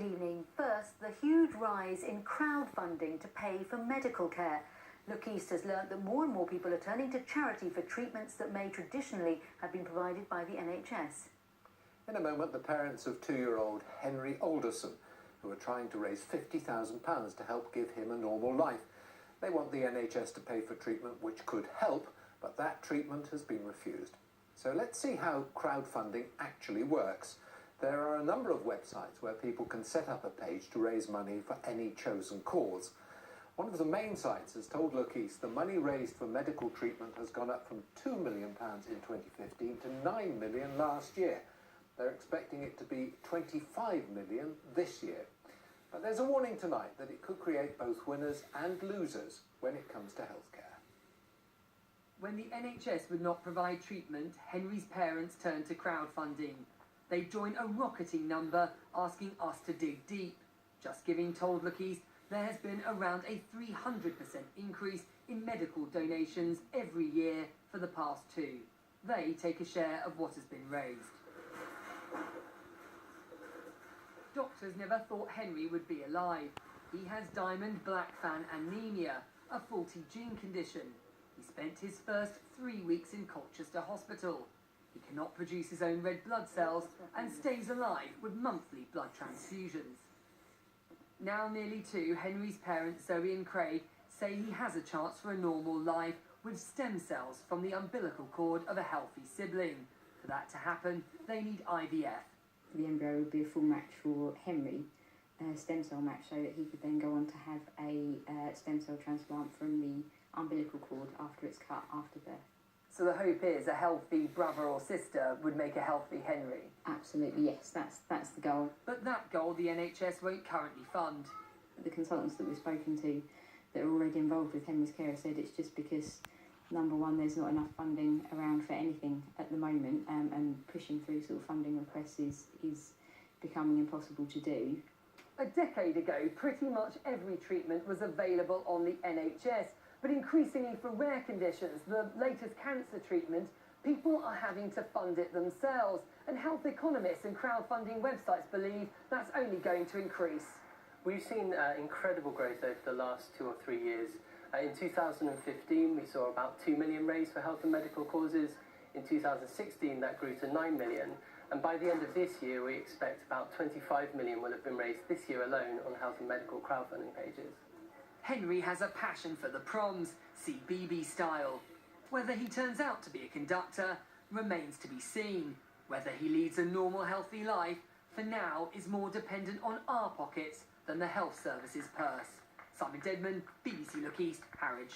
Good evening. First, the huge rise in crowdfunding to pay for medical care. Look East has learnt that more and more people are turning to charity for treatments that may traditionally have been provided by the NHS. In a moment, the parents of 2-year-old Henry Alderson, who are trying to raise £50,000 to help give him a normal life. They want the NHS to pay for treatment which could help, but that treatment has been refused. So let's see how crowdfunding actually works. There are a number of websites where people can set up a page to raise money for any chosen cause. One of the main sites has told Look East the money raised for medical treatment has gone up from £2 million in 2015 to £9 million last year. They're expecting it to be £25 million this year. But there's a warning tonight that it could create both winners and losers when it comes to healthcare. When the NHS would not provide treatment, Henry's parents turned to crowdfunding. They joined a rocketing number, asking us to dig deep. Just Giving told Look East there has been around a 300% increase in medical donations every year for the past 2. They take a share of what has been raised. Doctors never thought Henry would be alive. He has diamond black fan anemia, a faulty gene condition. He spent his first 3 weeks in Colchester Hospital. He cannot produce his own red blood cells and stays alive with monthly blood transfusions. Now nearly 2, Henry's parents, Zoe and Craig, say he has a chance for a normal life with stem cells from the umbilical cord of a healthy sibling. For that to happen, they need IVF. The embryo would be a full match for Henry, a stem cell match, so that he could then go on to have a stem cell transplant from the umbilical cord after it's cut after birth. So the hope is a healthy brother or sister would make a healthy Henry? Absolutely, yes, that's the goal. But that goal the NHS won't currently fund. The consultants that we've spoken to that are already involved with Henry's care have said it's just because, number one, there's not enough funding around for anything at the moment, and pushing through sort of funding requests is becoming impossible to do. A decade ago, pretty much every treatment was available on the NHS, but increasingly for rare conditions, the latest cancer treatment, people are having to fund it themselves, and health economists and crowdfunding websites believe that's only going to increase. We've seen incredible growth over the last 2 or 3 years. In 2015, we saw about 2 million raised for health and medical causes. In 2016, that grew to 9 million. And by the end of this year, we expect about 25 million will have been raised this year alone on health and medical crowdfunding pages. Henry has a passion for the proms, CBeebies style. Whether he turns out to be a conductor remains to be seen. Whether he leads a normal, healthy life, for now, is more dependent on our pockets than the health service's purse. Simon Dedman, BBC Look East, Harwich.